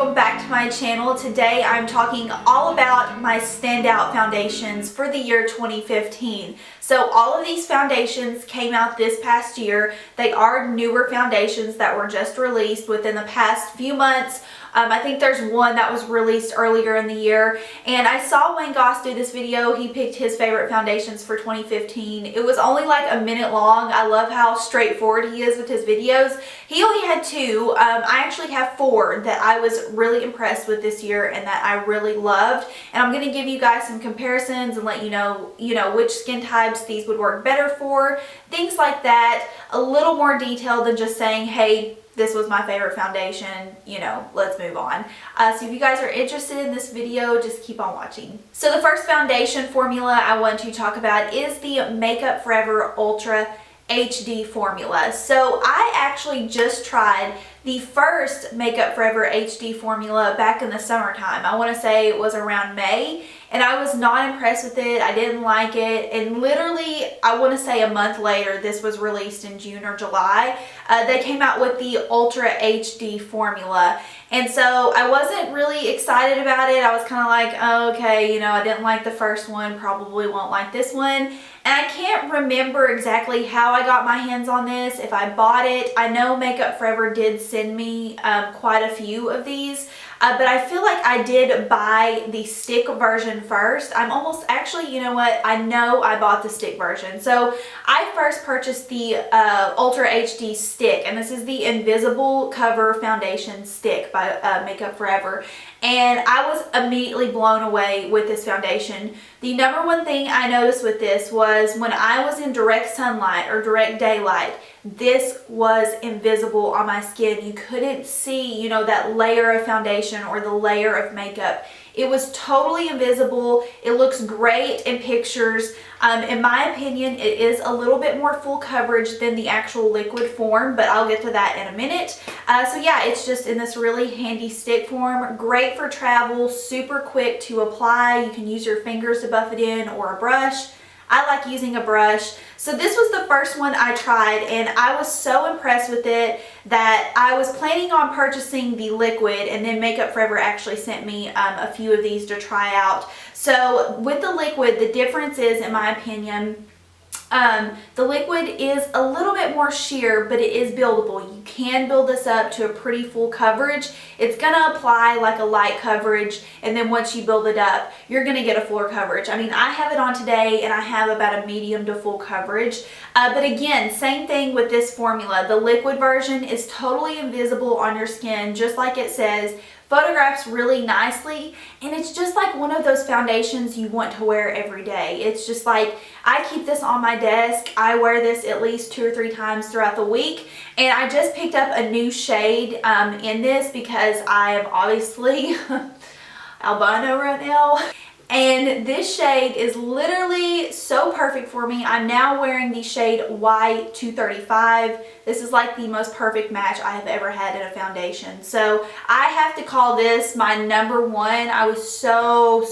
welcome back to my channel. Today I'm talking all about my standout foundations for the year 2015. So all of these foundations came out this past year. They are newer foundations that were just released within the past few months. I think there's one that was released earlier in the year, and I saw Wayne Goss do this video. He picked his favorite foundations for 2015. It was only like a minute long. I love how straightforward he is with his videos. He only had two. I actually have four that I was really impressed with this year and that I really loved, and I'm going to give you guys some comparisons and let you know which skin types these would work better for, things like that. A little more detail than just saying, hey, this was my favorite foundation, let's move on. So if you guys are interested in this video, just keep on watching. So the first foundation formula I want to talk about is the Makeup Forever Ultra HD formula. So I actually just tried the first Makeup Forever HD formula back in the summertime. I want to say it was around May, and I was not impressed with it. I didn't like it, and literally I want to say a month later, this was released in June or July, they came out with the Ultra HD formula. And so I wasn't really excited about it. I was kind of like, oh, okay, I didn't like the first one, probably won't like this one. And I can't remember exactly how I got my hands on this, if I bought it. I know Makeup Forever did send me quite a few of these, but I feel like I did buy the stick version first. I'm almost, actually, you know what? I know I bought the stick version. So I first purchased the Ultra HD stick, and this is the Invisible Cover Foundation Stick by Makeup Forever. And I was immediately blown away with this foundation. The number one thing I noticed with this was when I was in direct sunlight or direct daylight, this was invisible on my skin. You couldn't see, that layer of foundation or the layer of makeup. It was totally invisible. It looks great in pictures. In my opinion, it is a little bit more full coverage than the actual liquid form, but I'll get to that in a minute. So yeah, it's just in this really handy stick form. Great for travel, super quick to apply. You can use your fingers to buff it in or a brush. I like using a brush. So this was the first one I tried, and I was so impressed with it that I was planning on purchasing the liquid, and then Makeup Forever actually sent me a few of these to try out. So with the liquid, the difference is, in my opinion, the liquid is a little bit more sheer, but it is buildable. You can build this up to a pretty full coverage. It's going to apply like a light coverage, and then once you build it up, you're going to get a fuller coverage. I mean, I have it on today, and I have about a medium to full coverage. But again, same thing with this formula. The liquid version is totally invisible on your skin, just like it says. Photographs really nicely, and it's just like one of those foundations you want to wear every day. It's just like, I keep this on my desk. I wear this at least 2 or 3 times throughout the week, and I just picked up a new shade in this because I am obviously albino right now. And this shade is literally so perfect for me. I'm now wearing the shade Y235. This is like the most perfect match I have ever had in a foundation. So I have to call this my number one. I was so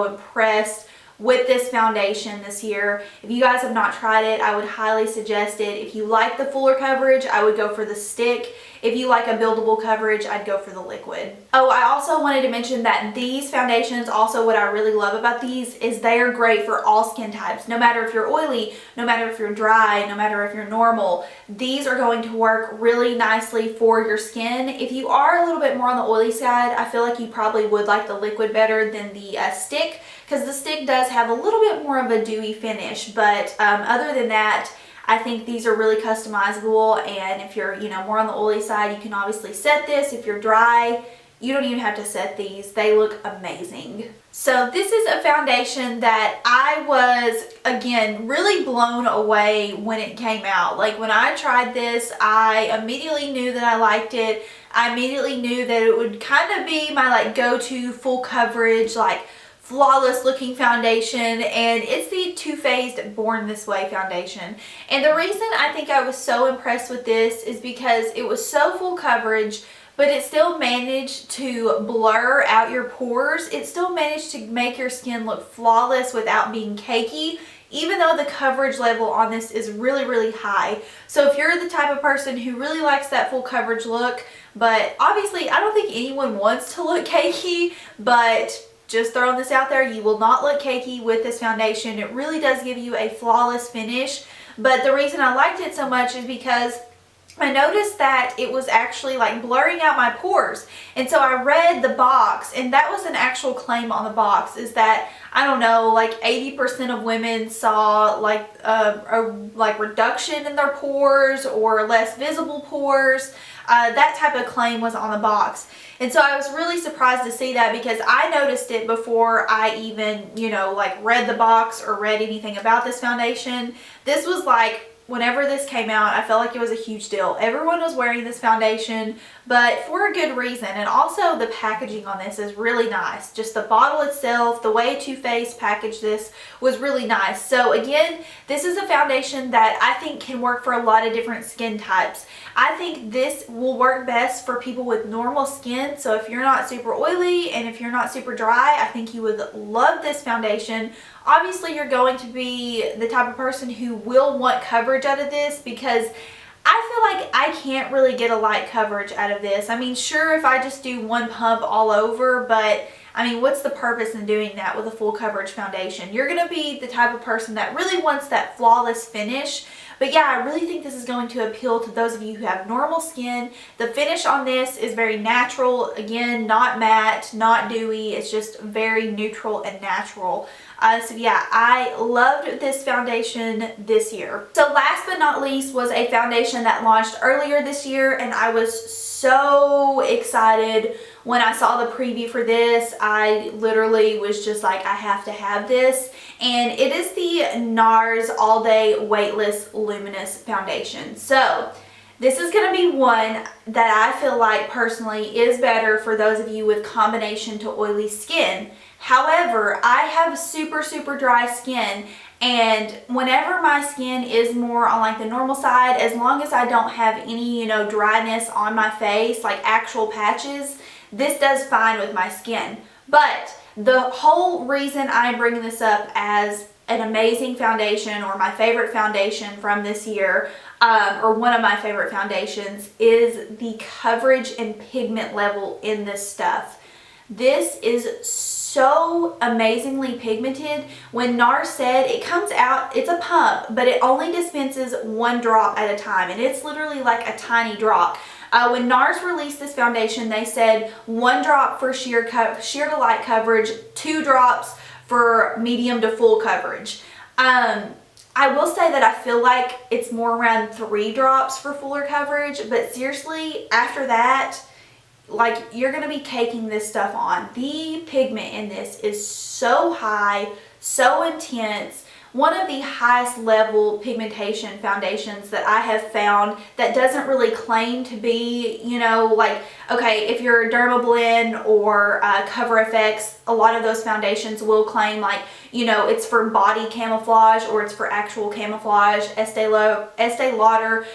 impressed with this foundation this year. If you guys have not tried it, I would highly suggest it. If you like the fuller coverage, I would go for the stick. If you like a buildable coverage, I'd go for the liquid. Oh, I also wanted to mention that these foundations, also what I really love about these is they are great for all skin types. No matter if you're oily, no matter if you're dry, no matter if you're normal, these are going to work really nicely for your skin. If you are a little bit more on the oily side, I feel like you probably would like the liquid better than the stick, because the stick does have a little bit more of a dewy finish, but other than that, I think these are really customizable, and if you're, more on the oily side, you can obviously set this. If you're dry, you don't even have to set these. They look amazing. So this is a foundation that I was, again, really blown away when it came out. Like when I tried this, I immediately knew that I liked it. I immediately knew that it would kind of be my go-to full coverage, flawless looking foundation, and it's the Too Faced Born This Way foundation. And the reason I think I was so impressed with this is because it was so full coverage, but it still managed to blur out your pores. It still managed to make your skin look flawless without being cakey. even though the coverage level on this is really, really high. So if you're the type of person who really likes that full coverage look, but obviously I don't think anyone wants to look cakey, but just throwing this out there, you will not look cakey with this foundation. It really does give you a flawless finish. But the reason I liked it so much is because I noticed that it was actually like blurring out my pores. And so I read the box, and that was an actual claim on the box, is that, I don't know, like 80% of women saw like a reduction in their pores or less visible pores. That type of claim was on the box. And so I was really surprised to see that, because I noticed it before I even, you know, like read the box or read anything about this foundation. This was like, whenever this came out, I felt like it was a huge deal. Everyone was wearing this foundation, but for a good reason. And also the packaging on this is really nice. Just the bottle itself, the way Too Faced packaged this was really nice. So again, this is a foundation that I think can work for a lot of different skin types. I think this will work best for people with normal skin. So if you're not super oily and if you're not super dry, I think you would love this foundation. Obviously, you're going to be the type of person who will want coverage out of this, because I feel like I can't really get a light coverage out of this. I mean, sure, if I just do one pump all over, but I mean, what's the purpose in doing that with a full coverage foundation? You're going to be the type of person that really wants that flawless finish. But yeah, I really think this is going to appeal to those of you who have normal skin. The finish on this is very natural. Again, not matte, not dewy. It's just very neutral and natural. So yeah, I loved this foundation this year. So last but not least was a foundation that launched earlier this year, and I was so excited when I saw the preview for this. I literally was just like, I have to have this. And it is the Nars All Day Weightless Luminous Foundation. So this is going to be one that I feel like personally is better for those of you with combination to oily skin. However, I have super, super dry skin, and whenever my skin is more on like the normal side, as long as I don't have any, you know, dryness on my face, like actual patches, this does fine with my skin. But the whole reason I'm bringing this up as an amazing foundation, or my favorite foundation from this year, or one of my favorite foundations, is the coverage and pigment level in this stuff. This is so amazingly pigmented. When Nars said it comes out, it's a pump, but it only dispenses 1 drop at a time, and it's literally like a tiny drop. When Nars released this foundation, they said 1 drop for sheer to light coverage, 2 drops for medium to full coverage. I will say that I feel like it's more around 3 drops for fuller coverage, but seriously, after that, like, you're going to be caking this stuff on. The pigment in this is so high, so intense. One of the highest level pigmentation foundations that I have found that doesn't really claim to be, you know, like, okay, if you're Dermablend or Cover FX, a lot of those foundations will claim like, you know, it's for body camouflage or it's for actual camouflage. Estee Lauder,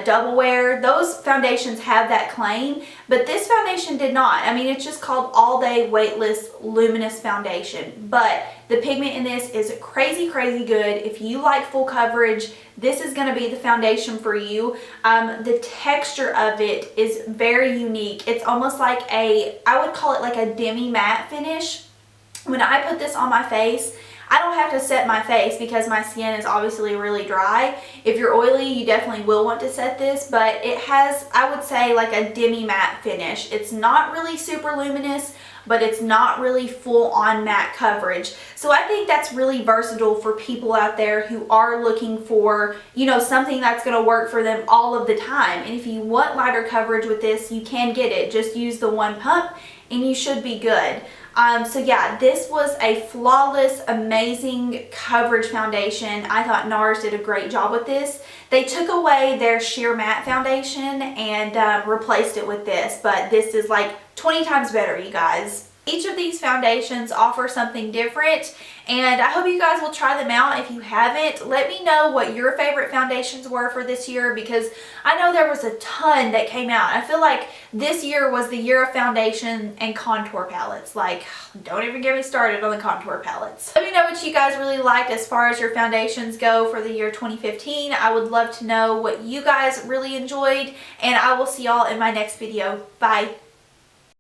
Double Wear, those foundations have that claim, but this foundation did not. I mean, it's just called All Day Weightless Luminous Foundation, but the pigment in this is crazy, crazy good. If you like full coverage, this is going to be the foundation for you. The texture of it is very unique. It's almost like I would call it like a Demi matte finish. When I put this on my face, I don't have to set my face because my skin is obviously really dry. If you're oily, you definitely will want to set this, but it has, I would say, like a Demi matte finish. It's not really super luminous, but it's not really full on matte coverage. So I think that's really versatile for people out there who are looking for, you know, something that's going to work for them all of the time. And if you want lighter coverage with this, you can get it. Just use the 1 pump and you should be good. So yeah, this was a flawless, amazing coverage foundation. I thought Nars did a great job with this. They took away their sheer matte foundation and replaced it with this, but this is like 20 times better, you guys. Each of these foundations offer something different, and I hope you guys will try them out. If you haven't, let me know what your favorite foundations were for this year, because I know there was a ton that came out. I feel like this year was the year of foundation and contour palettes. Like, don't even get me started on the contour palettes. Let me know what you guys really liked as far as your foundations go for the year 2015. I would love to know what you guys really enjoyed, and I will see y'all in my next video. Bye.